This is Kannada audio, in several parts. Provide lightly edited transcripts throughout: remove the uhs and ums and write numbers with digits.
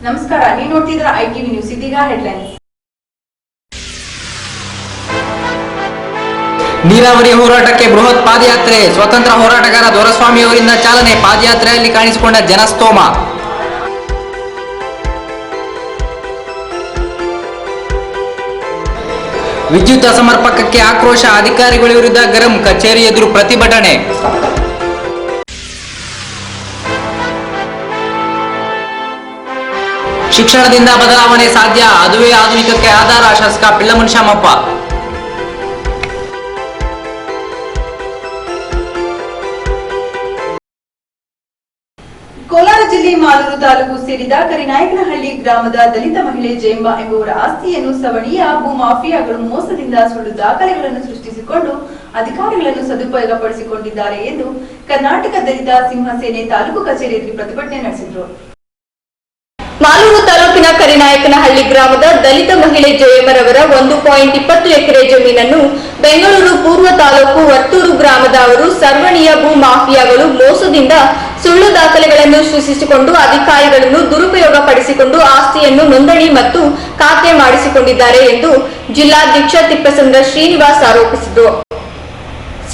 ನಮಸ್ಕಾರ, ನೀವು ನೋಡ್ತಿದ್ದೀರಾ ಐಟಿವಿ ನ್ಯೂಸ್. ಇದೀಗ ಹೆಡ್ಲೈನ್ಸ್. ನೀರಾವರಿ ಹೋರಾಟಕ್ಕೆ ಬೃಹತ್ ಪಾದಯಾತ್ರೆ. ಸ್ವತಂತ್ರ ಹೋರಾಟಗಾರ ದೊರೆಸ್ವಾಮಿ ಅವರಿಂದ ಚಾಲನೆ. ಪಾದಯಾತ್ರೆಯಲ್ಲಿ ಕಾಣಿಸಿಕೊಂಡ ಜನಸ್ತೋಮ. ವಿದ್ಯುತ್ ಅಸಮರ್ಪಕಕ್ಕೆ ಆಕ್ರೋಶ. ಅಧಿಕಾರಿಗಳ ವಿರುದ್ಧ ಗರಂ. ಕಚೇರಿ ಎದುರು ಪ್ರತಿಭಟನೆ. ಶಿಕ್ಷಣದಿಂದ ಬದಲಾವಣೆ ಸಾಧ್ಯ, ಅದುವೇ ಆಧುನಿಕಕ್ಕೆ ಆಧಾರ. ಶಾಸಕ ಪಿಳ್ಳಮನ್ ಶಾಮಪ್ಪ. ಕೋಲಾರ ಜಿಲ್ಲೆ ಮಾಲೂರು ತಾಲೂಕು ಸೇರಿದ ಕರಿನಾಯಕನಹಳ್ಳಿ ಗ್ರಾಮದ ದಲಿತ ಮಹಿಳೆ ಜಯಂಬ ಎಂಬುವರ ಆಸ್ತಿಯನ್ನು ಸವಣಿಯ ಭೂಮಾಫಿಯಾಗಳು ಮೋಸದಿಂದ ಸುಳ್ಳು ದಾಖಲೆಗಳನ್ನು ಸೃಷ್ಟಿಸಿಕೊಂಡು ಅಧಿಕಾರಿಗಳನ್ನು ಸದುಪಯೋಗಪಡಿಸಿಕೊಂಡಿದ್ದಾರೆ ಎಂದು ಕರ್ನಾಟಕ ದಲಿತ ಸಿಂಹಸೇನೆ ತಾಲೂಕು ಕಚೇರಿ ಎದುರು ಪ್ರತಿಭಟನೆ ನಡೆಸಿದರು. ಮಾಲೂರು ತಾಲೂಕಿನ ಕರಿನಾಯಕನಹಳ್ಳಿ ಗ್ರಾಮದ ದಲಿತ ಮಹಿಳೆ ಜಯಮ್ಮರವರ 1.20 ಎಕರೆ ಜಮೀನನ್ನು ಬೆಂಗಳೂರು ಪೂರ್ವ ತಾಲೂಕು ವರ್ತೂರು ಗ್ರಾಮದ ಅವರು ಸರ್ವಣಿಯ ಭೂ ಮಾಫಿಯಾಗಳು ಮೋಸದಿಂದ ಸುಳ್ಳು ದಾಖಲೆಗಳನ್ನು ಸೃಷ್ಟಿಸಿಕೊಂಡು ಅಧಿಕಾರಿಗಳನ್ನು ದುರುಪಯೋಗಪಡಿಸಿಕೊಂಡು ಆಸ್ತಿಯನ್ನು ನೋಂದಣಿ ಮತ್ತು ಖಾತೆ ಮಾಡಿಸಿಕೊಂಡಿದ್ದಾರೆ ಎಂದು ಜಿಲ್ಲಾಧ್ಯಕ್ಷ ತಿಪ್ಪಸಂದ್ರ ಶ್ರೀನಿವಾಸ್ ಆರೋಪಿಸಿದರು.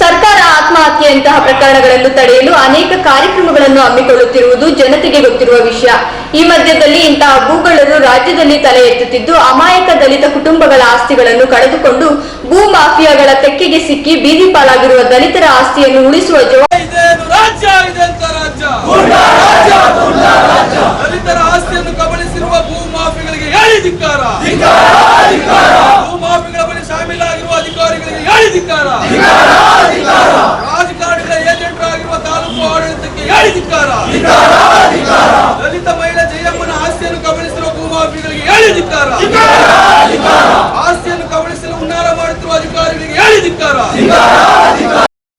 ಸರ್ಕಾರ ಆತ್ಮಹತ್ಯೆಯಂತಹ ಪ್ರಕರಣಗಳನ್ನು ತಡೆಯಲು ಅನೇಕ ಕಾರ್ಯಕ್ರಮಗಳನ್ನು ಹಮ್ಮಿಕೊಳ್ಳುತ್ತಿರುವುದು ಜನತೆಗೆ ಗೊತ್ತಿರುವ ವಿಷಯ. ಈ ಮಧ್ಯದಲ್ಲಿ ಇಂತಹ ಭೂಗಳ್ಳರು ರಾಜ್ಯದಲ್ಲಿ ತಲೆ ಎತ್ತುತ್ತಿದ್ದು ಅಮಾಯಕ ದಲಿತ ಕುಟುಂಬಗಳ ಆಸ್ತಿಗಳನ್ನು ಕಳೆದುಕೊಂಡು ಭೂ ಮಾಫಿಯಾಗಳ ತೆಕ್ಕೆಗೆ ಸಿಕ್ಕಿ ಬೀದಿ ಪಾಲಾಗಿರುವ ದಲಿತರ ಆಸ್ತಿಯನ್ನು ಉಳಿಸುವ ದಲಿತರ ಆಸ್ತಿಯನ್ನು ಕಬಳಿಸಿರುವ ಭೂ ಮಾಫಿಯಾಗಳಿಗೆ ಧಿಕ್ಕಾರ. ಭೂ ಮಾಫಿಯಾಗಳ ಬಳಿ ಶಾಮೀಲಾಗಿರುವ ಅಧಿಕಾರಿಗಳಿಗೆ ಧಿಕ್ಕಾರ. ರಾಜಕಾರಣಿಗಳ ಏಜೆಂಟರಾಗಿರುವ ತಾಲೂಕು ಆಡಳಿತಕ್ಕೆ ಧಿಕ್ಕಾರ. ದಲಿತ ಮಹಿಳೆ ಜಯಮ್ಮನ ಆಸ್ತಿಯನ್ನು ಕಬಳಿಸಿರುವ ಭೂ ಮಾಫಿಯಾಗಳಿಗೆ ಧಿಕ್ಕಾರ. ಆಸ್ತಿಯನ್ನು ಕಬಳಿಸಲು ಹುನ್ನಾರ ಮಾಡುತ್ತಿರುವ ಅಧಿಕಾರಿಗಳಿಗೆ ಧಿಕ್ಕಾರ.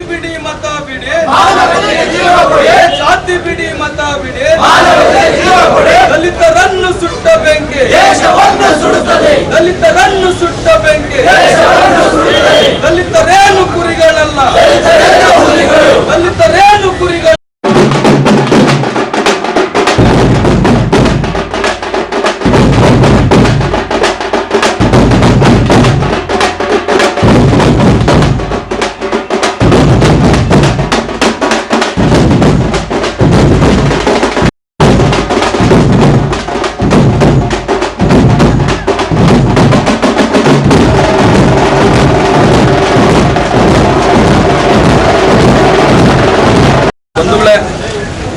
ಬಿಡಿ ಮತ ಬಿಡಿ, ಜಾತಿ ಬಿಡಿ ಮತ ಬಿಡಿ, ದಲಿತರನ್ನು ಸುಟ್ಟ ಬೆಂಕಿ ದೇಶವನ್ನು ಸುಡುತ್ತದೆ. ದಲಿತರನ್ನು ಸುಟ್ಟ ಬೆಂಕಿ ದಲಿತರೇನು ಕುರಿಗಳಲ್ಲ, ದಲಿತರೇನು ಕುರಿಗಳು.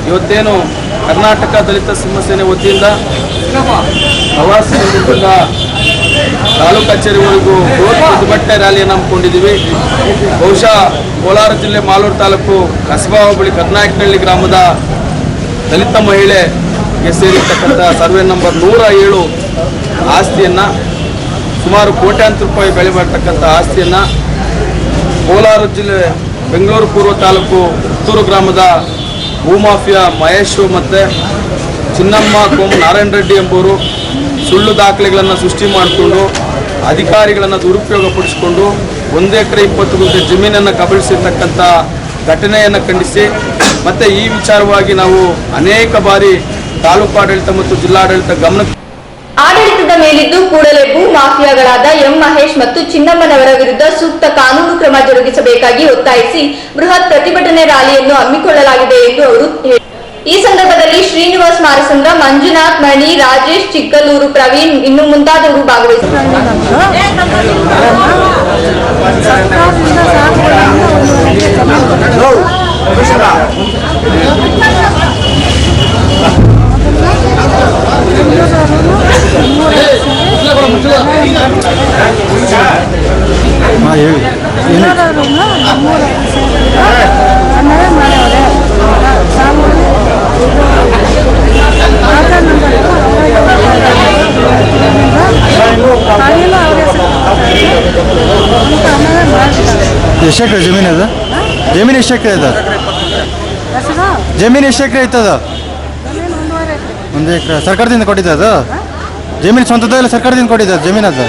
ಇವತ್ತೇನು ಕರ್ನಾಟಕ ದಲಿತ ಸಿಂಹಸೇನೆ ವತಿಯಿಂದ ಪ್ರವಾಸ ಸಂದರ್ಭದಿಂದ ತಾಲೂಕು ಕಚೇರಿವರೆಗೂ ಬೃಹತ್ ಪ್ರತಿಭಟನೆ ರ್ಯಾಲಿಯನ್ನು ಹಮ್ಮಿಕೊಂಡಿದ್ದೀವಿ. ಬಹುಶಃ ಕೋಲಾರ ಜಿಲ್ಲೆ ಮಾಲೂರು ತಾಲೂಕು ಕಸಬಾ ಹೋಬಳಿ ಕರ್ನಾಯಕನಹಳ್ಳಿ ಗ್ರಾಮದ ದಲಿತ ಮಹಿಳೆಗೆ ಸೇರಿರ್ತಕ್ಕಂಥ ಸರ್ವೆ ನಂಬರ್ 107 ಆಸ್ತಿಯನ್ನು, ಸುಮಾರು ಕೋಟ್ಯಾಂತರ ರೂಪಾಯಿ ಬೆಲೆ ಮಾಡತಕ್ಕಂಥ ಆಸ್ತಿಯನ್ನು ಕೋಲಾರ ಜಿಲ್ಲೆ ಬೆಂಗಳೂರು ಪೂರ್ವ ತಾಲೂಕು ಪುತ್ತೂರು ಗ್ರಾಮದ ಭೂಮಾಫಿಯಾ ಮಹೇಶು ಮತ್ತು ಚಿನ್ನಮ್ಮ ಕೋಮ ನಾರಾಯಣ ರೆಡ್ಡಿ ಎಂಬುವರು ಸುಳ್ಳು ದಾಖಲೆಗಳನ್ನು ಸೃಷ್ಟಿ ಮಾಡಿಕೊಂಡು ಅಧಿಕಾರಿಗಳನ್ನು ದುರುಪಯೋಗಪಡಿಸಿಕೊಂಡು 1 ಎಕರೆ 20 ಗುಂಟೆ ಜಮೀನನ್ನು ಕಬಳಿಸಿರ್ತಕ್ಕಂಥ ಘಟನೆಯನ್ನು ಖಂಡಿಸಿ ಮತ್ತು ಈ ವಿಚಾರವಾಗಿ ನಾವು ಅನೇಕ ಬಾರಿ ತಾಲೂಕು ಆಡಳಿತ ಮತ್ತು ಜಿಲ್ಲಾಡಳಿತ ಗಮನ ಆಡಳಿತದ ಮೇಲಿದ್ದು ಕೂಡಲೇ ಭೂ ಮಾಫಿಯಾಗಳಾದ ಎಂ ಮಹೇಶ್ ಮತ್ತು ಚಿನ್ನಮ್ಮನವರ ವಿರುದ್ಧ ಸೂಕ್ತ ಕಾನೂನು ಕ್ರಮ ಜರುಗಿಸಬೇಕಾಗಿ ಒತ್ತಾಯಿಸಿ ಬೃಹತ್ ಪ್ರತಿಭಟನೆ ರ್ಯಾಲಿಯನ್ನು ಹಮ್ಮಿಕೊಳ್ಳಲಾಗಿದೆ ಎಂದು ಅವರು ಹೇಳಿದರು. ಈ ಸಂದರ್ಭದಲ್ಲಿ ಶ್ರೀನಿವಾಸ್ ಮಾರಸಂದ್ರ, ಮಂಜುನಾಥ್, ಮಣಿ, ರಾಜೇಶ್, ಚಿಕ್ಕಲೂರು ಪ್ರವೀಣ್ ಇನ್ನು ಮುಂತಾದವರು ಭಾಗವಹಿಸಿದರು. ಎಷ್ಟು ಎಕರೆ ಜಮೀನು ಅದು? ಜಮೀನು ಎಷ್ಟು ಎಕರೆ ಇದೆ? ಜಮೀನು ಎಷ್ಟು ಎಕರೆ ಇರ್ತದ? 1 ಎಕರೆ ಸರ್ಕಾರದಿಂದ ಕೊಟ್ಟಿದ್ದ ಅದು? ಜಮೀನು ಸ್ವಂತದ ಇಲ್ಲ ಸರ್ಕಾರದಿಂದ ಕೊಟ್ಟಿದ್ದ ಜಮೀನು? ಅದು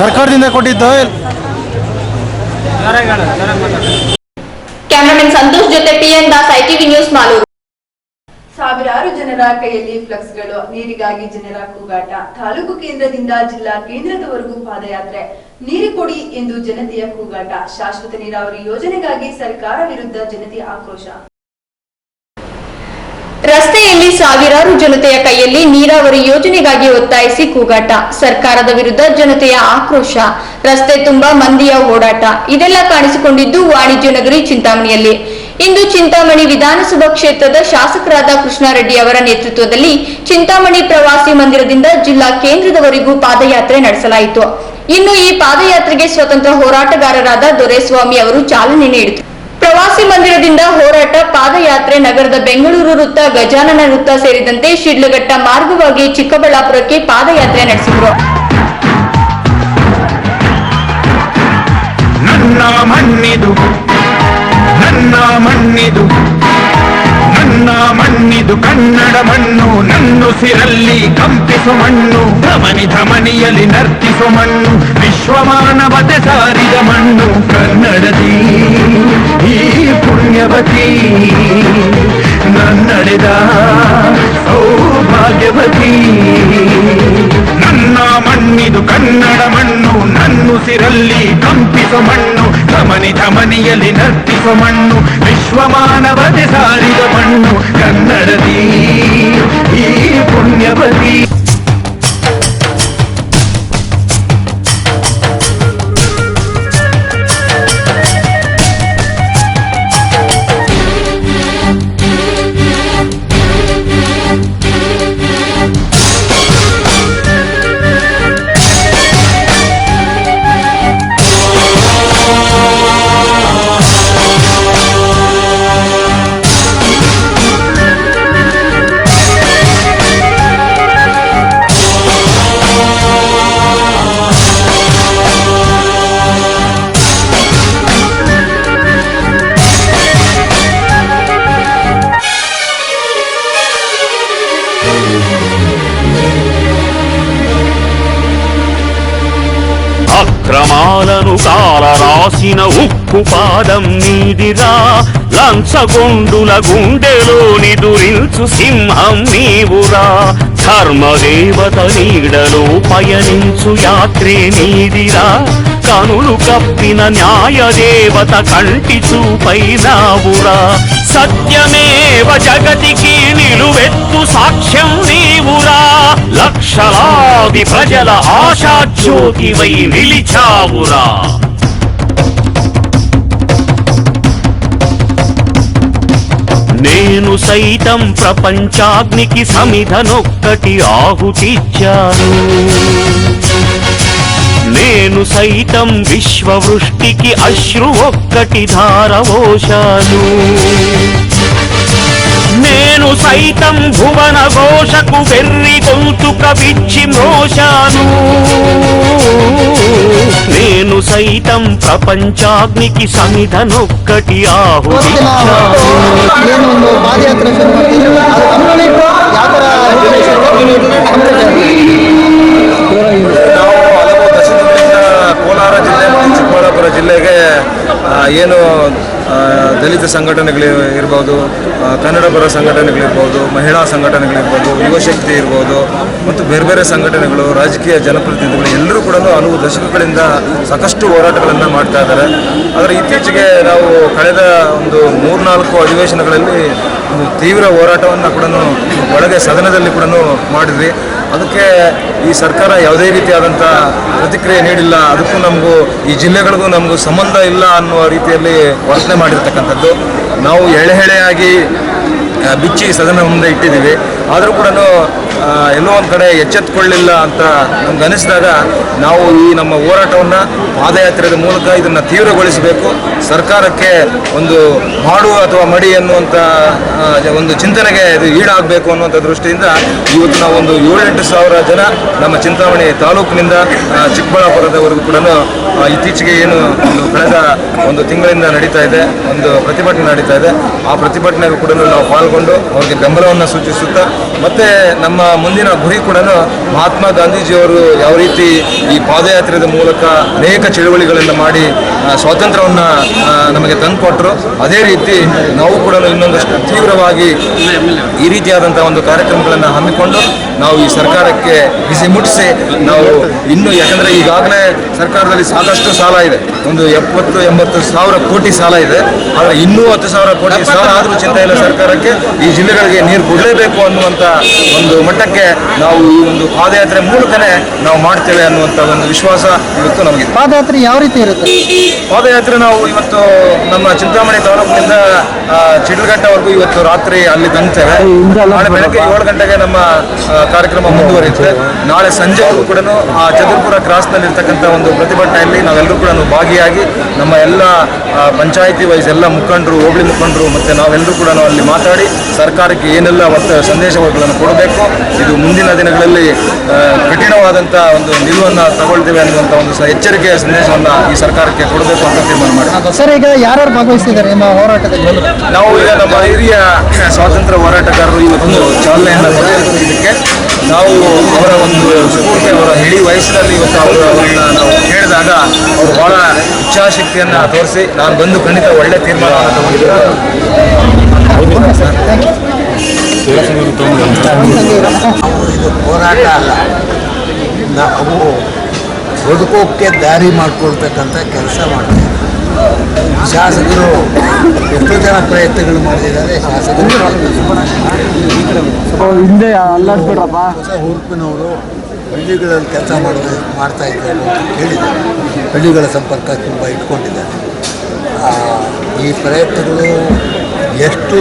ಸರ್ಕಾರದಿಂದ ಕೊಟ್ಟಿದ್ದು. ಕ್ಯಾಮರಾಮನ್ ಸಂತೋಷ್ ಜೊತೆ ಪಿಎನ್ ದಾಸ್, ಐಟಿವಿ ನ್ಯೂಸ್, ಮಾಲೂರು. ಸಾವಿರಾರು ಜನರ ಕೈಯಲ್ಲಿ ಫ್ಲೆಕ್ಸ್ಗಳು, ನೀರಿಗಾಗಿ ಜನರ ಕೂಗಾಟ. ತಾಲೂಕು ಕೇಂದ್ರದಿಂದ ಜಿಲ್ಲಾ ಕೇಂದ್ರದವರೆಗೂ ಪಾದಯಾತ್ರೆ. ನೀರು ಕೊಡಿ ಎಂದು ಜನತೆಯ ಕೂಗಾಟ. ಶಾಶ್ವತ ನೀರಾವರಿ ಯೋಜನೆಗಾಗಿ ಸರ್ಕಾರ ವಿರುದ್ಧ ಜನತೆಯ ಆಕ್ರೋಶ. ರಸ್ತೆಯಲ್ಲಿ ಸಾವಿರಾರು ಜನತೆಯ ಕೈಯಲ್ಲಿ ನೀರಾವರಿ ಯೋಜನೆಗಾಗಿ ಒತ್ತಾಯಿಸಿ ಕೂಗಾಟ. ಸರ್ಕಾರದ ವಿರುದ್ಧ ಜನತೆಯ ಆಕ್ರೋಶ. ರಸ್ತೆ ತುಂಬಾ ಮಂದಿಯ ಓಡಾಟ. ಇದೆಲ್ಲ ಕಾಣಿಸಿಕೊಂಡಿದ್ದು ವಾಣಿಜ್ಯ ನಗರಿ ಚಿಂತಾಮಣಿಯಲ್ಲಿ. ಇಂದು ಚಿಂತಾಮಣಿ ವಿಧಾನಸಭಾ ಕ್ಷೇತ್ರದ ಶಾಸಕರಾದ ಕೃಷ್ಣಾರೆಡ್ಡಿ ಅವರ ನೇತೃತ್ವದಲ್ಲಿ ಚಿಂತಾಮಣಿ ಪ್ರವಾಸಿ ಮಂದಿರದಿಂದ ಜಿಲ್ಲಾ ಕೇಂದ್ರದವರೆಗೂ ಪಾದಯಾತ್ರೆ ನಡೆಸಲಾಯಿತು. ಇನ್ನು ಈ ಪಾದಯಾತ್ರೆಗೆ ಸ್ವತಂತ್ರ ಹೋರಾಟಗಾರರಾದ ದೊರೆಸ್ವಾಮಿ ಅವರು ಚಾಲನೆ ನೀಡಿದರು. ಪ್ರವಾಸಿ ಮಂದಿರದಿಂದ ಹೋರಾಟ ಪಾದಯಾತ್ರೆ ನಗರದ ಬೆಂಗಳೂರು ವೃತ್ತ, ಗಜಾನನ ವೃತ್ತ ಸೇರಿದಂತೆ ಶಿಡ್ಲಘಟ್ಟ ಮಾರ್ಗವಾಗಿ ಚಿಕ್ಕಬಳ್ಳಾಪುರಕ್ಕೆ ಪಾದಯಾತ್ರೆ ನಡೆಸಿದರು. ನನ್ನ ಮಣ್ಣಿದು ನನ್ನ ಮಣ್ಣಿದು ನನ್ನ ಮಣ್ಣಿದು ಕನ್ನಡ ಮಣ್ಣು, ನನ್ನುಸಿರಲ್ಲಿ ಕಂಪಿಸು ಮಣ್ಣು, ಧಮನಿ ಧಮನಿಯಲ್ಲಿ ನರ್ತಿಸು ಮಣ್ಣು, ವಿಶ್ವಮಾನವತೆ ಸಾರಿದ ಮಣ್ಣು ಕನ್ನಡದಿ ಈ ಪುಣ್ಯವತಿ, ನನ್ನಡೆದ ಸೌಭಾಗ್ಯವತಿ. ನನ್ನ ಮಣ್ಣಿದು ಕನ್ನಡ ಮಣ್ಣು, ನನ್ನುಸಿರಲ್ಲಿ ಕಂಪಿಸು ಮಣ್ಣು, ಧಮನಿ ಧಮನಿಯಲ್ಲಿ ನರ್ತಿಸು ಮಣ್ಣು, ವಿಶ್ವಮಾನವತೆ ಸಾರಿದ ಮಣ್ಣು ಕನ್ನಡದಿ ಈ ಪುಣ್ಯವತಿ. అక్రమాలను కాలరాసిన ఉక్కు పాదం నీదిరా, లంచగొండుల గుండెలోని దురించు సింహం నీవురా, ధర్మదేవత నీడలో పయనించు యాత్రే నీదిరా, కనులు కప్పిన న్యాయదేవత కంటి చూపైనావురా, సత్యమేవ జగతికి నిలువెత్తు సాక్ష్యం నీవురా, లక్షలాది ప్రజల ఆశాజ్యోతివై నిలిచావురా. నేను సైతం ప్రపంచాగ్నికి సమిధనొక్కటి ఆహుతిచ్చాను, నేను సైతం విశ్వవృష్టికి అశ్రు ఒక్కటి ధారవోశాను, నేను సైతం భువన ఘోషకు వెర్రి గొంతుక విచ్చి మ్రోశాను, నేను సైతం ప్రపంచాగ్నికి సమిధనొక్కటి ఆహుతిచ్చాను. ಕೋಲಾರ ಜಿಲ್ಲೆ ಮತ್ತು ಚಿಕ್ಕಬಳ್ಳಾಪುರ ಜಿಲ್ಲೆಗೆ ಏನು ದಲಿತ ಸಂಘಟನೆಗಳಿರ್ಬೋದು, ಕನ್ನಡ ಪರ ಸಂಘಟನೆಗಳಿರ್ಬೋದು, ಮಹಿಳಾ ಸಂಘಟನೆಗಳಿರ್ಬೋದು, ಯುವಶಕ್ತಿ ಇರ್ಬೋದು ಮತ್ತು ಬೇರೆ ಬೇರೆ ಸಂಘಟನೆಗಳು, ರಾಜಕೀಯ ಜನಪ್ರತಿನಿಧಿಗಳು ಎಲ್ಲರೂ ಕೂಡ ಹಲವು ದಶಕಗಳಿಂದ ಸಾಕಷ್ಟು ಹೋರಾಟಗಳನ್ನು ಮಾಡ್ತಾ ಇದ್ದಾರೆ. ಆದರೆ ಇತ್ತೀಚೆಗೆ ನಾವು ಕಳೆದ ಒಂದು 3-4 ಅಧಿವೇಶನಗಳಲ್ಲಿ ಒಂದು ತೀವ್ರ ಹೋರಾಟವನ್ನು ಕೂಡ ಒಳಗೆ ಸದನದಲ್ಲಿ ಕೂಡ ಮಾಡಿದ್ವಿ. ಅದಕ್ಕೆ ಈ ಸರ್ಕಾರ ಯಾವುದೇ ರೀತಿಯಾದಂಥ ಪ್ರತಿಕ್ರಿಯೆ ನೀಡಿಲ್ಲ. ಅದಕ್ಕೂ ನಮಗೂ ಈ ಜಿಲ್ಲೆಗಳಿಗೂ ನಮಗೂ ಸಂಬಂಧ ಇಲ್ಲ ಅನ್ನುವ ರೀತಿಯಲ್ಲಿ ವರ್ತನೆ ಮಾಡಿರ್ತಕ್ಕಂಥದ್ದು. ನಾವು ಎಳೆಯಾಗಿ ಬಿಚ್ಚಿ ಸದನ ಮುಂದೆ ಇಟ್ಟಿದ್ದೀವಿ. ಆದರೂ ಕೂಡ ಎಲ್ಲೋ ಒಂದು ಕಡೆ ಎಚ್ಚೆತ್ತುಕೊಳ್ಳಿಲ್ಲ ಅಂತ ನಮ್ಗೆ ಅನಿಸಿದಾಗ ನಾವು ಈ ನಮ್ಮ ಹೋರಾಟವನ್ನು ಪಾದಯಾತ್ರೆಯ ಮೂಲಕ ಇದನ್ನು ತೀವ್ರಗೊಳಿಸಬೇಕು. ಸರ್ಕಾರಕ್ಕೆ ಒಂದು ಮಾಡು ಅಥವಾ ಮಡಿ ಅನ್ನುವಂಥ ಒಂದು ಚಿಂತನೆಗೆ ಇದು ಈಡಾಗಬೇಕು ಅನ್ನುವಂಥ ದೃಷ್ಟಿಯಿಂದ ಇವತ್ತು ನಾವು ಒಂದು 7-8 ಸಾವಿರ ಜನ ನಮ್ಮ ಚಿಂತಾಮಣಿ ತಾಲೂಕಿನಿಂದ ಚಿಕ್ಕಬಳ್ಳಾಪುರದವರೆಗೂ ಕೂಡ ಇತ್ತೀಚೆಗೆ ಏನು ಒಂದು ಕಳೆದ ಒಂದು ತಿಂಗಳಿಂದ ನಡೀತಾ ಇದೆ, ಒಂದು ಪ್ರತಿಭಟನೆ ನಡೀತಾ ಇದೆ. ಆ ಪ್ರತಿಭಟನೆಗೂ ಕೂಡ ನಾವು ಪಾಲ್ಗೊಂಡು ಅವರಿಗೆ ಬೆಂಬಲವನ್ನು ಸೂಚಿಸುತ್ತಾ ಮತ್ತೆ ನಮ್ಮ ಮುಂದಿನ ಗುರಿ ಕೂಡ ಮಹಾತ್ಮ ಗಾಂಧೀಜಿಯವರು ಯಾವ ರೀತಿ ಈ ಪಾದಯಾತ್ರೆಯ ಮೂಲಕ ಅನೇಕ ಚಳುವಳಿಗಳನ್ನು ಮಾಡಿ ಸ್ವಾತಂತ್ರ್ಯವನ್ನು ನಮಗೆ ತಂದುಕೊಟ್ಟರು, ಅದೇ ರೀತಿ ನಾವು ಕೂಡ ಇನ್ನೊಂದಷ್ಟು ತೀವ್ರವಾಗಿ ಈ ರೀತಿಯಾದಂಥ ಒಂದು ಕಾರ್ಯಕ್ರಮಗಳನ್ನು ಹಮ್ಮಿಕೊಂಡು ನಾವು ಈ ಸರ್ಕಾರಕ್ಕೆ ಬಿಸಿ ಮುಟ್ಟಿಸಿ ನಾವು ಇನ್ನೂ, ಯಾಕಂದರೆ ಈಗಾಗಲೇ ಸರ್ಕಾರದಲ್ಲಿ ಸಾಕಷ್ಟು ಸಾಲ ಇದೆ, ಒಂದು 70-80 ಸಾವಿರ ಕೋಟಿ ಸಾಲ ಇದೆ. ಆದರೆ ಇನ್ನೂ 10,000 ಕೋಟಿ ಸಾಲ ಆದರೂ ಚಿಂತೆ ಇಲ್ಲ ಸರ್ಕಾರಕ್ಕೆ, ಈ ಜಿಲ್ಲೆಗಳಿಗೆ ನೀರು ಕೊಡಲೇಬೇಕು ಅನ್ನುವಂಥ ಒಂದು ಮಟ್ಟಕ್ಕೆ ನಾವು ಈ ಒಂದು ಪಾದಯಾತ್ರೆ ಮೂಲಕನೇ ನಾವು ಮಾಡ್ತೇವೆ ಅನ್ನುವಂಥ ಒಂದು ವಿಶ್ವಾಸ ಇವತ್ತು ನಮಗೆ. ಪಾದಯಾತ್ರೆ ಯಾವ ರೀತಿ ಇರುತ್ತೆ? ಪಾದಯಾತ್ರೆ ನಾವು ಇವತ್ತು ನಮ್ಮ ಚಿಂತಾಮಣಿ ತಾಲೂಕಿನಿಂದ ಚಿಡ್ಲಘಟ್ಟವರೆಗೂ ಇವತ್ತು ರಾತ್ರಿ ಅಲ್ಲಿ ತಂಗ್ತೇವೆ. ನಾಳೆ ಬೆಳಗ್ಗೆ 7 ಗಂಟೆಗೆ ನಮ್ಮ ಕಾರ್ಯಕ್ರಮ ಮುಂದುವರಿಯುತ್ತೆ. ನಾಳೆ ಸಂಜೆವರೆಗೂ ಕೂಡ ಆ ಚಂದ್ರಪುರ ಕ್ರಾಸ್ನಲ್ಲಿರ್ತಕ್ಕಂಥ ಒಂದು ಪ್ರತಿಭಟನೆಯಲ್ಲಿ ನಾವೆಲ್ಲರೂ ಕೂಡ ಭಾಗಿಯಾಗಿ ನಮ್ಮ ಎಲ್ಲ ಪಂಚಾಯಿತಿ ವೈಸ್ ಎಲ್ಲ ಮುಖಂಡರು, ಹೋಬಳಿ ಮುಖಂಡರು ಮತ್ತು ನಾವೆಲ್ಲರೂ ಕೂಡ ಅಲ್ಲಿ ಮಾತಾಡಿ ಸರ್ಕಾರಕ್ಕೆ ಏನೆಲ್ಲ ಸಂದೇಶಗಳನ್ನು ಕೊಡಬೇಕು, ಇದು ಮುಂದಿನ ದಿನಗಳಲ್ಲಿ ಕಠಿಣವಾದಂಥ ಒಂದು ನಿಲುವನ್ನು ತಗೊಳ್ತೇವೆ ಅನ್ನುವಂಥ ಒಂದು ಎಚ್ಚರಿಕೆಯ ಸಂದೇಶವನ್ನು ಈ ಸರ್ಕಾರಕ್ಕೆ ಕೊಡಬೇಕು ಅಂತ ತೀರ್ಮಾನ ಮಾಡಿ. ಸರ್, ಈಗ ಯಾರ್ಯಾರು ಭಾಗವಹಿಸಿದ್ದಾರೆ ನಿಮ್ಮ ಹೋರಾಟದಲ್ಲಿ? ನಾವು ಈಗ ನಮ್ಮ ಹಿರಿಯ ಸ್ವಾತಂತ್ರ್ಯ ಹೋರಾಟಗಾರರು ಇವತ್ತು ಚಾಲನೆಯನ್ನು ಕೊಟ್ಟಿದ್ದಕ್ಕೆ ನಾವು ಅವರ ಒಂದು ಸ್ಫೂರ್ತಿ, ಅವರ ಇಡೀ ವಯಸ್ಸಿನಲ್ಲಿ ಇವತ್ತು ಅವರನ್ನ ನಾವು ಕೇಳಿದಾಗ ಅವರು ಬಹಳ ಇಚ್ಛಾಶಕ್ತಿಯನ್ನು ತೋರಿಸಿ ನಾನು ಬಂದು ಖಂಡಿತ ಒಳ್ಳೆ ತೀರ್ಮಾನವನ್ನು ತಗೊಂಡಿದ್ದೇವೆ. ಹೋರಾಟ ಅಲ್ಲ, ನಾವು ಬದುಕೋಕ್ಕೆ ದಾರಿ ಮಾಡ್ಕೊಳ್ತಕ್ಕಂಥ ಕೆಲಸ ಮಾಡ್ತಾರೆ. ಶಾಸಕರು ಎಷ್ಟೋ ಜನ ಪ್ರಯತ್ನಗಳು ಮಾಡಿದ್ದಾರೆ. ಶಾಸಕರು ಹಿಂದೆ ಅಲ್ಲಾಡ್ಬಿಡ್ರಪ್ಪ. ಹೊಸ ಹುರುಪಿನವರು ಹಳ್ಳಿಗಳಲ್ಲಿ ಕೆಲಸ ಮಾಡ್ತಾ ಇದ್ದಾರೆ ಅಂತ ಕೇಳಿದ್ದಾರೆ. ಹಳ್ಳಿಗಳ ಸಂಪರ್ಕ ತುಂಬ ಇಟ್ಕೊಂಡಿದ್ದಾರೆ. ಈ ಪ್ರಯತ್ನಗಳು ಎಷ್ಟು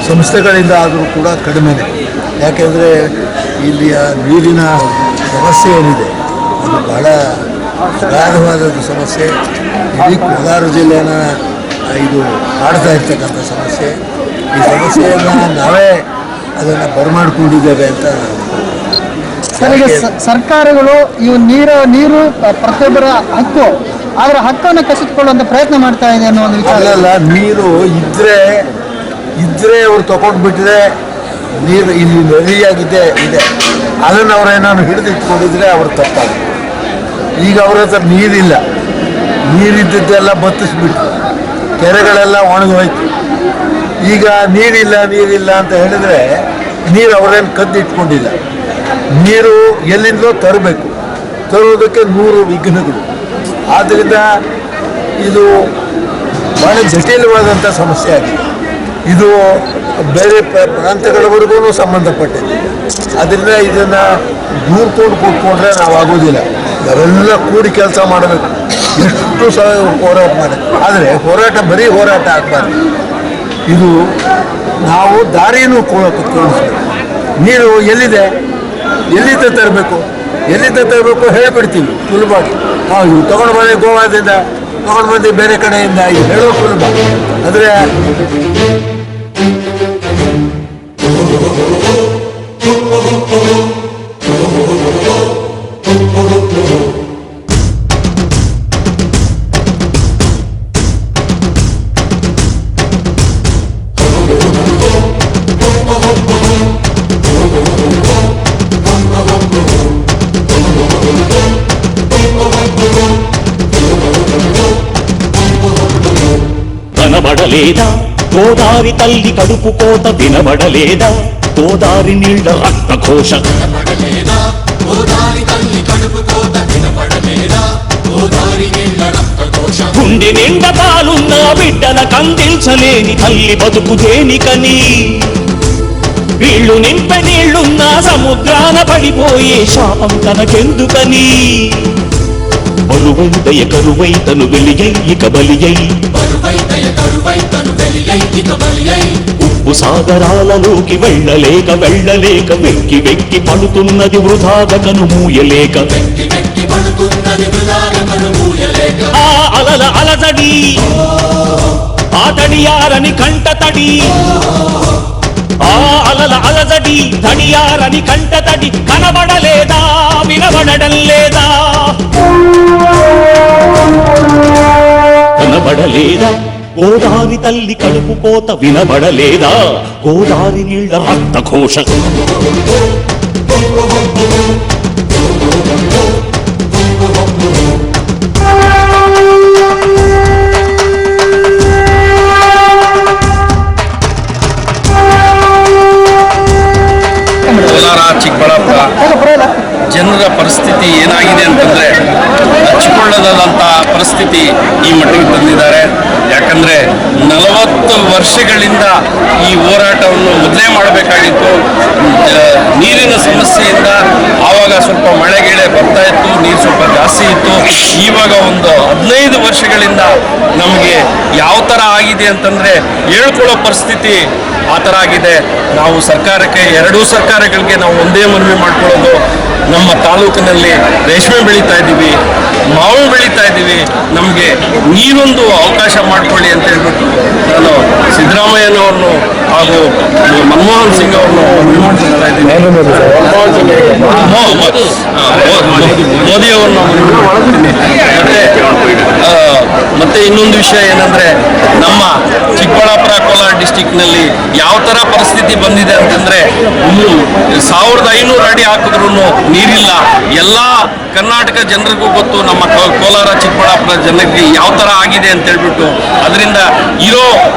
ಸಂಸ್ಥೆಗಳಿಂದ ಆದರೂ ಕೂಡ ಕಡಿಮೆನೇ. ಯಾಕೆಂದರೆ ಇಲ್ಲಿಯ ನೀರಿನ ಸಮಸ್ಯೆ ಏನಿದೆ ಅದು ಬಹಳ ಅಗಾಧವಾದ ಸಮಸ್ಯೆ. ಇಡೀ ಕೋಲಾರ ಜಿಲ್ಲೆನ ಇದು ಕಾಡ್ತಾ ಇರ್ತಕ್ಕಂಥ ಸಮಸ್ಯೆ. ಈ ಸಮಸ್ಯೆಯನ್ನು ನಾವೇ ಅದನ್ನು ಬರಮಾಡಿಕೊಂಡಿದ್ದೇವೆ ಅಂತ. ಸರ್ಕಾರಗಳು ಇವು ನೀರು ಪ್ರತಿಯೊಬ್ಬರ ಹಕ್ಕು, ಆದರೆ ಹಕ್ಕನ್ನು ಕಸಿದುಕೊಳ್ಳುವಂಥ ಪ್ರಯತ್ನ ಮಾಡ್ತಾ ಇದೆ ಅನ್ನೋ ಒಂದು ವಿಚಾರ. ಅಲ್ಲ, ನೀರು ಇದ್ರೆ ಅವ್ರು ತಗೊಂಡ್ಬಿಟ್ರೆ ನೀರು ಇಲ್ಲಿ ನದಿಯಾಗಿದೆ ಇದೆ, ಅದನ್ನು ಅವರೇನಾದ್ರು ಹಿಡಿದಿಟ್ಕೊಂಡಿದ್ರೆ ಅವ್ರು ತಪ್ಪಾಗ. ಈಗ ಅವ್ರ ಹತ್ರ ನೀರಿಲ್ಲ, ನೀರಿದ್ದದ್ದೆಲ್ಲ ಬತ್ತಿಸ್ಬಿಟ್ಟು ಕೆರೆಗಳೆಲ್ಲ ಒಣಗೋಯ್ತು. ಈಗ ನೀರಿಲ್ಲ ಅಂತ ಹೇಳಿದ್ರೆ ನೀರು ಅವರೇನು ಕದ್ದಿಟ್ಕೊಂಡಿಲ್ಲ. ನೀರು ಎಲ್ಲಿಂದಲೋ ತರಬೇಕು, ತರುವುದಕ್ಕೆ 100 ವಿಘ್ನಗಳು. ಆದ್ದರಿಂದ ಇದು ಭಾಳ ಜಟಿಲವಾದಂಥ ಸಮಸ್ಯೆ ಆಗಿದೆ. ಇದು ಬೇರೆ ಪ್ರಾಂತ್ಯಗಳವರೆಗೂ ಸಂಬಂಧಪಟ್ಟಿದೆ. ಅದರಿಂದ ಇದನ್ನು ದೂರ್ಕೊಂಡು ಕೂತ್ಕೊಂಡ್ರೆ ನಾವು ಆಗೋದಿಲ್ಲ. ನಾವೆಲ್ಲ ಕೂಡಿ ಕೆಲಸ ಮಾಡಬೇಕು, ಎಷ್ಟು ಸಹ ಹೋರಾಟ ಮಾಡಬೇಕು. ಆದರೆ ಹೋರಾಟ ಬರೀ ಹೋರಾಟ ಆಗಬಾರ್ದು. ಇದು ನಾವು ದಾರಿನೂ ತೋರಿಸ್ಬೇಕು. ನೀರು ಎಲ್ಲಿಂದ ತರಬೇಕು ಹೇಳಿಬಿಡ್ತೀವಿ ಸುಲಭವಾಗಿ. ನಾವು ತೊಗೊಂಡು ಬಂದು ಗೋವಾದಿಂದ ತೊಗೊಂಡು ಬಂದು ಬೇರೆ ಕಡೆಯಿಂದ ಇದು ಹೇಳೋ ಸುಲಭ. ಆದರೆ వినబడలేదా గోదారి తల్లి కడుపు కోత? వినబడలేదా గోదారి నీళ్ల రక్త ఘోష? గుండె నిండా పాలున్న బిడ్డల కందించలేని తల్లి బతుకు దేనికని? వీళ్ళు నింపె నీళ్లున్న సముద్రాన పడిపోయే శాపం తనకెందుకని? బరువైతయ కరువై తను వెలియై ఇక బలియై, ఉప్పు సాగరాలలోకి వెళ్ళలేక వెక్కి పడుతున్నది వృధాగా కను మూయలేక. ఆ అలల అలజడి, ఆ తడియారని కంట తడి, ఆ అలల అలజడి తడియారని కంట తడి కనబడలేదా? వినబడడం లేదా? కనబడలేదా గోదారి తల్లి కడుపు కోత? వినబడలేదా గోదారి నీళ్ల రక్త ఘోష? ಕೋಲಾರ ಚಿಕ್ಕಬಳ್ಳಾಪುರ ಜನರ ಪರಿಸ್ಥಿತಿ ಏನಾಗಿದೆ ಅಂತಂದರೆ ಹಚ್ಚಿಕೊಳ್ಳದಂಥ ಪರಿಸ್ಥಿತಿ ಈ ಮಟ್ಟಿಗೆ ತಂದಿದ್ದಾರೆ. ಯಾಕಂದರೆ 40 ವರ್ಷಗಳಿಂದ ಈ ಹೋರಾಟವನ್ನು ಮೊದಲೇ ಮಾಡಬೇಕಾಗಿತ್ತು. ನೀರಿನ ಸಮಸ್ಯೆಯಿಂದ ಆವಾಗ ಸ್ವಲ್ಪ ಮಳೆಗಿಳೆ ಬರ್ತಾ ಇತ್ತು, ನೀರು ಸ್ವಲ್ಪ ಜಾಸ್ತಿ ಇತ್ತು. ಇವಾಗ ಒಂದು 15 ವರ್ಷಗಳಿಂದ ನಮಗೆ ಯಾವ ಥರ ಆಗಿದೆ ಅಂತಂದರೆ ಹೇಳ್ಕೊಳ್ಳೋ ಪರಿಸ್ಥಿತಿ ಆ ಥರ ಆಗಿದೆ. ನಾವು ಸರ್ಕಾರಕ್ಕೆ, ಎರಡೂ ಸರ್ಕಾರಗಳಿಗೆ ನಾವು ಒಂದೇ ಮನವಿ ಮಾಡ್ಕೊಳ್ಳೋದು, ನಮ್ಮ ತಾಲೂಕಿನಲ್ಲಿ ರೇಷ್ಮೆ ಬೆಳೀತಾ ಇದ್ದೀವಿ, ಮಾವು ಬೆಳೀತಾ ಇದ್ದೀವಿ, ನಮಗೆ ನೀರೊಂದು ಅವಕಾಶ ಮಾಡಿಕೊಳ್ಳಿ ಅಂತ ಹೇಳ್ಬಿಟ್ಟು ನಾನು ಸಿದ್ದರಾಮಯ್ಯನವ್ರನ್ನು ಹಾಗೂ ಮನಮೋಹನ್ ಸಿಂಗ್ ಅವ್ರನ್ನು ಮನವಿ ಮಾಡ್ತಾ ಇದ್ದೀನಿ. ಮೋದಿ ಅವ್ರನ್ನ ಮನವಿ ಮಾಡ್ತೀನಿ. ಮತ್ತೆ ಇನ್ನೊಂದು ವಿಷಯ ಏನಂದರೆ, ನಮ್ಮ ಚಿಕ್ಕಬಳ್ಳಾಪುರ ಕೋಲಾರ ಡಿಸ್ಟಿಕ್ನಲ್ಲಿ ಯಾವ ಥರ ಪರಿಸ್ಥಿತಿ ಬಂದಿದೆ ಅಂತಂದರೆ 1500 ಅಡಿ ಹಾಕಿದ್ರೂ ನೀರಿಲ್ಲ. ಎಲ್ಲ ಕರ್ನಾಟಕ ಜನರಿಗೂ ಗೊತ್ತು, ನಮ್ಮ ಕೋಲಾರ ಚಿಕ್ಕಬಳ್ಳಾಪುರ ಜನರಿಗೆ ಯಾವ ಥರ ಆಗಿದೆ ಅಂತ ಹೇಳ್ಬಿಟ್ಟು. ಅದರಿಂದ ಇರೋ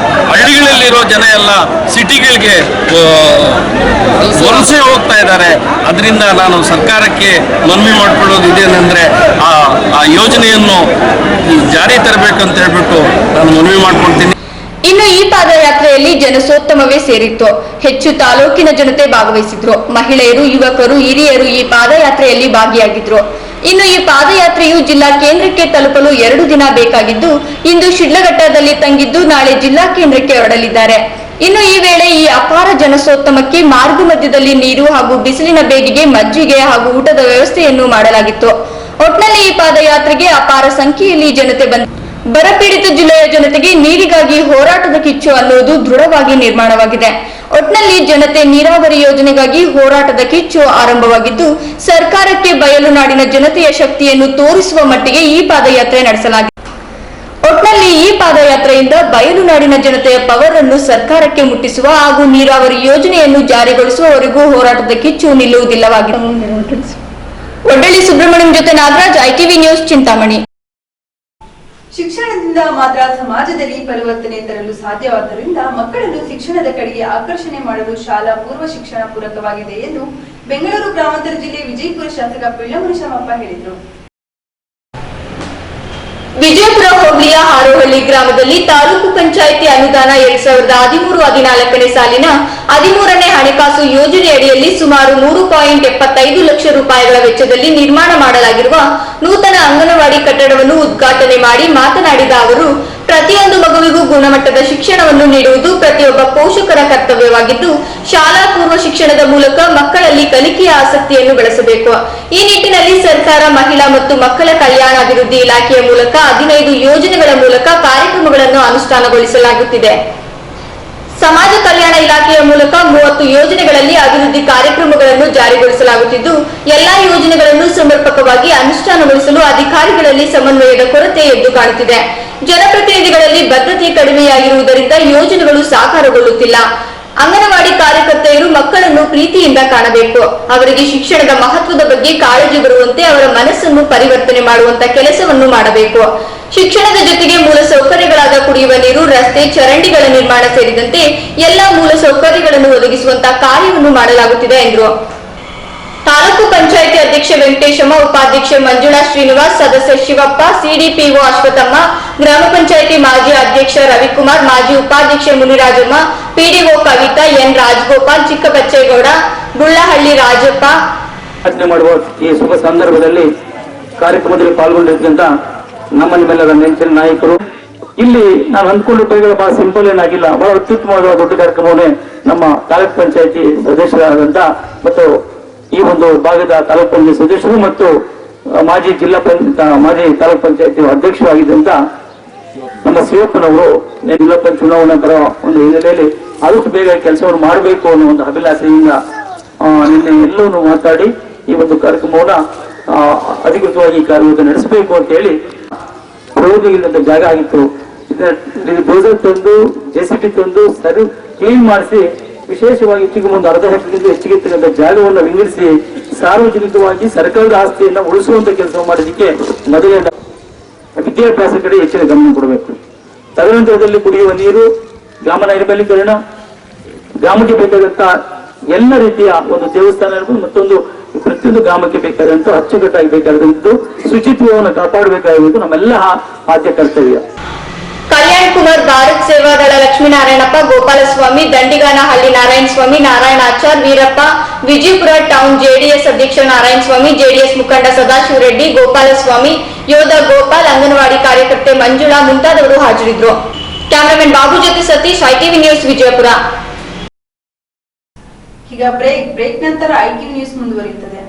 ಹಳ್ಳಿಗಳಲ್ಲಿರೋ ಜನ ಎಲ್ಲ ಸಿಟಿಗಳಿಗೆ ವಲಸೆ ಹೋಗ್ತಾ ಇದ್ದಾರೆ. ಅದರಿಂದ ನಾನು ಸರ್ಕಾರಕ್ಕೆ ಮನವಿ ಮಾಡ್ಕೊಳ್ಳೋದು ಇದೇನೆಂದರೆ ಆ ಯೋಜನೆಯನ್ನು ಜಾರಿ ತರಬೇಕಂತ ಹೇಳ್ಬಿಟ್ಟು ನಾನು ಮನವಿ ಮಾಡ್ಕೊಳ್ತೀನಿ. ಇನ್ನು ಈ ಪಾದಯಾತ್ರೆಯಲ್ಲಿ ಜನಸೋತ್ತಮವೇ ಸೇರಿತ್ತು. ಹೆಚ್ಚು ತಾಲೂಕಿನ ಜನತೆ ಭಾಗವಹಿಸಿದ್ರು. ಮಹಿಳೆಯರು, ಯುವಕರು, ಹಿರಿಯರು ಈ ಪಾದಯಾತ್ರೆಯಲ್ಲಿ ಭಾಗಿಯಾಗಿದ್ರು. ಇನ್ನು ಈ ಪಾದಯಾತ್ರೆಯು ಜಿಲ್ಲಾ ಕೇಂದ್ರಕ್ಕೆ ತಲುಪಲು 2 ದಿನ ಬೇಕಾಗಿದ್ದು, ಇಂದು ಶಿಡ್ಲಘಟ್ಟದಲ್ಲಿ ತಂಗಿದ್ದು ನಾಳೆ ಜಿಲ್ಲಾ ಕೇಂದ್ರಕ್ಕೆ ಹೊರಡಲಿದ್ದಾರೆ. ಇನ್ನು ಈ ವೇಳೆ ಈ ಅಪಾರ ಜನಸೋತ್ತಮಕ್ಕೆ ಮಾರ್ಗ ಮಧ್ಯದಲ್ಲಿ ನೀರು ಹಾಗೂ ಬಿಸಿಲಿನ ಬೇಗೆಗೆ ಮಜ್ಜಿಗೆ ಹಾಗೂ ಊಟದ ವ್ಯವಸ್ಥೆಯನ್ನು ಮಾಡಲಾಗಿತ್ತು. ಒಟ್ನಲ್ಲಿ ಈ ಪಾದಯಾತ್ರೆಗೆ ಅಪಾರ ಸಂಖ್ಯೆಯಲ್ಲಿ ಜನತೆ ಬಂದ ಬರಪೀಡಿತ ಜಿಲ್ಲೆಯ ಜನತೆಗೆ ನೀರಿಗಾಗಿ ಹೋರಾಟದ ಕಿಚ್ಚು ಅನ್ನುವುದು ದೃಢವಾಗಿ ನಿರ್ಮಾಣವಾಗಿದೆ. ಒಟ್ನಲ್ಲಿ ಜನತೆ ನೀರಾವರಿ ಯೋಜನೆಗಾಗಿ ಹೋರಾಟದ ಕಿಚ್ಚು ಆರಂಭವಾಗಿದ್ದು, ಸರ್ಕಾರಕ್ಕೆ ಬಯಲು ನಾಡಿನ ಜನತೆಯ ಶಕ್ತಿಯನ್ನು ತೋರಿಸುವ ಮಟ್ಟಿಗೆ ಈ ಪಾದಯಾತ್ರೆ ನಡೆಸಲಾಗಿದೆ. ಒಟ್ನಲ್ಲಿ ಈ ಪಾದಯಾತ್ರೆಯಿಂದ ಬಯಲು ನಾಡಿನ ಜನತೆಯ ಪವರ್ ಅನ್ನು ಸರ್ಕಾರಕ್ಕೆ ಮುಟ್ಟಿಸುವ ಹಾಗೂ ನೀರಾವರಿ ಯೋಜನೆಯನ್ನು ಜಾರಿಗೊಳಿಸುವವರೆಗೂ ಹೋರಾಟದ ಕಿಚ್ಚು ನಿಲ್ಲುವುದಿಲ್ಲವಾಗಿದೆ. ಒಡ್ಡಳ್ಳಿ ಸುಬ್ರಹ್ಮಣ್ಯಂ ಜೊತೆ ನಾಗರಾಜ್, ITV ನ್ಯೂಸ್, ಚಿಂತಾಮಣಿ. ಶಿಕ್ಷಣದಿಂದ ಮಾತ್ರ ಸಮಾಜದಲ್ಲಿ ಪರಿವರ್ತನೆ ತರಲು ಸಾಧ್ಯವಾದ್ದರಿಂದ ಮಕ್ಕಳನ್ನು ಶಿಕ್ಷಣದ ಕಡೆಗೆ ಆಕರ್ಷಣೆ ಮಾಡಲು ಶಾಲಾ ಪೂರ್ವ ಶಿಕ್ಷಣ ಪೂರಕವಾಗಿದೆ ಎಂದು ಬೆಂಗಳೂರು ಗ್ರಾಮಾಂತರ ಜಿಲ್ಲೆ ವಿಜಯಪುರ ಶಾಸಕ ಪಿಳ್ಳಮುನಿ ಶಾಮಪ್ಪ ಹೇಳಿದರು. ವಿಜಯಪುರ ಹೋಬಳಿಯ ಹಾರೋಹಳ್ಳಿ ಗ್ರಾಮದಲ್ಲಿ ತಾಲೂಕು ಪಂಚಾಯಿತಿ ಅನುದಾನ 2013-14ನೇ ಸಾಲಿನ 13ನೇ ಹಣಕಾಸು ಯೋಜನೆಯಡಿಯಲ್ಲಿ ಸುಮಾರು 3.75 ಲಕ್ಷ ರೂಪಾಯಿಗಳ ವೆಚ್ಚದಲ್ಲಿ ನಿರ್ಮಾಣ ಮಾಡಲಾಗಿರುವ ನೂತನ ಅಂಗನವಾಡಿ ಕಟ್ಟಡವನ್ನು ಉದ್ಘಾಟನೆ ಮಾಡಿ ಮಾತನಾಡಿದ ಅವರು, ಪ್ರತಿಯೊಂದು ಮಗುವಿಗೂ ಗುಣಮಟ್ಟದ ಶಿಕ್ಷಣವನ್ನು ನೀಡುವುದು ಪ್ರತಿಯೊಬ್ಬ ಪೋಷಕರ ಕರ್ತವ್ಯವಾಗಿದ್ದು, ಶಾಲಾ ಪೂರ್ವ ಶಿಕ್ಷಣದ ಮೂಲಕ ಮಕ್ಕಳಲ್ಲಿ ಕಲಿಕೆಯ ಆಸಕ್ತಿಯನ್ನು ಬೆಳೆಸಬೇಕು. ಈ ನಿಟ್ಟಿನಲ್ಲಿ ಸರ್ಕಾರ ಮಹಿಳಾ ಮತ್ತು ಮಕ್ಕಳ ಕಲ್ಯಾಣಾಭಿವೃದ್ಧಿ ಇಲಾಖೆಯ ಮೂಲಕ 15 ಯೋಜನೆಗಳ ಮೂಲಕ ಕಾರ್ಯಕ್ರಮಗಳನ್ನು ಅನುಷ್ಠಾನಗೊಳಿಸಲಾಗುತ್ತಿದೆ. ಸಮಾಜ ಕಲ್ಯಾಣ ಇಲಾಖೆಯ ಮೂಲಕ 30 ಯೋಜನೆಗಳಲ್ಲಿ ಅಭಿವೃದ್ಧಿ ಕಾರ್ಯಕ್ರಮಗಳನ್ನು ಜಾರಿಗೊಳಿಸಲಾಗುತ್ತಿದ್ದು, ಎಲ್ಲಾ ಯೋಜನೆಗಳನ್ನು ಸಮರ್ಪಕವಾಗಿ ಅನುಷ್ಠಾನಗೊಳಿಸಲು ಅಧಿಕಾರಿಗಳಲ್ಲಿ ಸಮನ್ವಯದ ಕೊರತೆ ಎದ್ದು ಕಾಣುತ್ತಿದೆ. ಜನಪ್ರತಿನಿಧಿಗಳಲ್ಲಿ ಬದ್ಧತೆ ಕಡಿಮೆಯಾಗಿರುವುದರಿಂದ ಯೋಜನೆಗಳು ಸಾಕಾರಗೊಳ್ಳುತ್ತಿಲ್ಲ. ಅಂಗನವಾಡಿ ಕಾರ್ಯಕರ್ತೆಯರು ಮಕ್ಕಳನ್ನು ಪ್ರೀತಿಯಿಂದ ಕಾಣಬೇಕು. ಅವರಿಗೆ ಶಿಕ್ಷಣದ ಮಹತ್ವದ ಬಗ್ಗೆ ಕಾಳಜಿ ಬರುವಂತೆ ಅವರ ಮನಸ್ಸನ್ನು ಪರಿವರ್ತನೆ ಮಾಡುವಂತ ಕೆಲಸವನ್ನು ಮಾಡಬೇಕು. ಶಿಕ್ಷಣದ ಜೊತೆಗೆ ಮೂಲ ಸೌಕರ್ಯಗಳಾದ ಕುಡಿಯುವ ನೀರು, ರಸ್ತೆ, ಚರಂಡಿಗಳ ನಿರ್ಮಾಣ ಸೇರಿದಂತೆ ಎಲ್ಲಾ ಮೂಲ ಸೌಕರ್ಯಗಳನ್ನು ಒದಗಿಸುವಂತಹ ಕಾರ್ಯವನ್ನು ಮಾಡಲಾಗುತ್ತಿದೆ ಎಂದರು. ತಾಲೂಕು ಪಂಚಾಯಿತಿ ಅಧ್ಯಕ್ಷ ವೆಂಕಟೇಶಮ್ಮ, ಉಪಾಧ್ಯಕ್ಷೆ ಮಂಜುಳಾ ಶ್ರೀನಿವಾಸ್, ಸದಸ್ಯ ಶಿವಪ್ಪ, ಸಿಡಿಪಿಒ ಅಶ್ವಥಮ್ಮ, ಗ್ರಾಮ ಪಂಚಾಯಿತಿ ಮಾಜಿ ಅಧ್ಯಕ್ಷ ರವಿಕುಮಾರ್, ಮಾಜಿ ಉಪಾಧ್ಯಕ್ಷೆ ಮುನಿರಾಜಮ್ಮ, ಪಿಡಿಒ ಕವಿತಾ, ಎನ್ ರಾಜಗೋಪಾಲ್, ಚಿಕ್ಕಬಚ್ಚೇಗೌಡ, ಗುಳ್ಳಹಳ್ಳಿ ರಾಜಪ್ಪ ಮಾಡುವ ಈ ಶುಭ ಸಂದರ್ಭದಲ್ಲಿ ಕಾರ್ಯಕ್ರಮದಲ್ಲಿ ಪಾಲ್ಗೊಂಡಿದ್ದಂತ ನಮ್ಮ ನಿಮ್ಮೆಲ್ಲರ ನೆಚ್ಚಿನ ನಾಯಕರು, ಇಲ್ಲಿ ನಾವು ಅಂದ್ಕೊಂಡು ಕೈಗಳು ಬಹಳ ಸಿಂಪಲ್ ಏನಾಗಿಲ್ಲ, ಬಹಳ ಅತ್ಯುತ್ತಮವಾದ ದೊಡ್ಡ ಕಾರ್ಯಕ್ರಮವನ್ನೇ ನಮ್ಮ ತಾಲೂಕ್ ಪಂಚಾಯತಿ ಸದಸ್ಯರಾದಂತ ಮತ್ತು ಈ ಒಂದು ಭಾಗದ ತಾಲೂಕ್ ಪಂಚಾಯತ್ ಸದಸ್ಯರು ಮತ್ತು ಮಾಜಿ ತಾಲೂಕ್ ಪಂಚಾಯತಿ ಅಧ್ಯಕ್ಷರಾಗಿದ್ದಂತ ನಮ್ಮ ಶಿವಪ್ಪನವರು ಜಿಲ್ಲಾ ಪಂಚಾಯತ್ ಚುನಾವಣಾ ಬರೋ ಒಂದು ಹಿನ್ನೆಲೆಯಲ್ಲಿ ಆದಷ್ಟು ಬೇಗ ಕೆಲಸವನ್ನು ಮಾಡಬೇಕು ಅನ್ನೋ ಒಂದು ಅಭಿಲಾಷೆಯಿಂದ ನಿನ್ನೆ ಎಲ್ಲವನ್ನೂ ಮಾತಾಡಿ ಈ ಒಂದು ಕಾರ್ಯಕ್ರಮವನ್ನ ಅಧಿಕೃತವಾಗಿ ಕಾರ್ಯವನ್ನು ನಡೆಸಬೇಕು ಅಂತ ಹೇಳಿ ಪ್ರಯೋಜನವಿಲ್ಲದ ಜಾಗ ಆಗಿತ್ತು. ಡೋಸರ್ ತಂದು JCB ತಂದು ಸರಿ ಕ್ಲೀನ್ ಮಾಡಿಸಿ ವಿಶೇಷವಾಗಿ ಹೆಚ್ಚಿಗೆ ಒಂದು ಅರ್ಧ ಹೆಕ್ಟರ್ಗಿಂತ ಹೆಚ್ಚಿಗೆ ಇರ್ತಕ್ಕಂಥ ಜಾಗವನ್ನು ವಿಂಗಡಿಸಿ ಸಾರ್ವಜನಿಕವಾಗಿ ಸರ್ಕಾರದ ಆಸ್ತಿಯನ್ನು ಉಳಿಸುವಂತ ಕೆಲಸ ಮಾಡೋದಕ್ಕೆ ಮೊದಲೇ ವಿದ್ಯಾಭ್ಯಾಸ ಕಡೆ ಹೆಚ್ಚಿನ ಗಮನ ಕೊಡಬೇಕು. ತದನಂತರದಲ್ಲಿ ಕುಡಿಯುವ ನೀರು, ಗ್ರಾಮ ನೈರ್ಮಲೀಕರಣ, ಗ್ರಾಮಕ್ಕೆ ಬೇಕಾದಂತ ಎಲ್ಲ ರೀತಿಯ ಒಂದು ದೇವಸ್ಥಾನ ಇರ್ಬೋದು, ಮತ್ತೊಂದು ಪ್ರತಿಯೊಂದು ಗ್ರಾಮಕ್ಕೆ ಬೇಕಾದಂತ ಅಚ್ಚುಕಟ್ಟಾಗಿ ಬೇಕಾದಂತದ್ದು ಶುಚಿತ್ವವನ್ನು ಕಾಪಾಡಬೇಕಾಗಿರುವುದು ನಮ್ಮೆಲ್ಲ ಆದ್ಯ ಕರ್ತವ್ಯ. ಕಲ್ಯಾಣ್ ಕುಮಾರ್, ಭಾರತ್ ಸೇವಾದಳ ಲಕ್ಷ್ಮೀನಾರಾಯಣಪ್ಪ, ಗೋಪಾಲಸ್ವಾಮಿ, ದಂಡಿಗಾನಹಳ್ಳಿ ನಾರಾಯಣ ಸ್ವಾಮಿ, ನಾರಾಯಣಾಚಾರ್, ವೀರಪ್ಪ, ವಿಜಯಪುರ ಟೌನ್ ಜೆಡಿಎಸ್ ಅಧ್ಯಕ್ಷ ನಾರಾಯಣ ಸ್ವಾಮಿ, ಜೆಡಿಎಸ್ ಮುಖಂಡ ಸದಾಶಿವ ರೆಡ್ಡಿ, ಗೋಪಾಲಸ್ವಾಮಿ, ಯೋಧ ಗೋಪಾಲ್, ಅಂಗನವಾಡಿ ಕಾರ್ಯಕರ್ತೆ ಮಂಜುಳಾ ಮುಂತಾದವರು ಹಾಜರಿದ್ದರು. ಕ್ಯಾಮರಾಮನ್ ಬಾಬು ಜೊತೆ ಸತೀಶ್, ಐಟಿವಿ ನ್ಯೂಸ್, ವಿಜಯಪುರ. ಈಗ ಬ್ರೇಕ್ ನಂತರ ಐಟಿವಿ ನ್ಯೂಸ್ ಮುಂದುವರಿಯುತ್ತದೆ.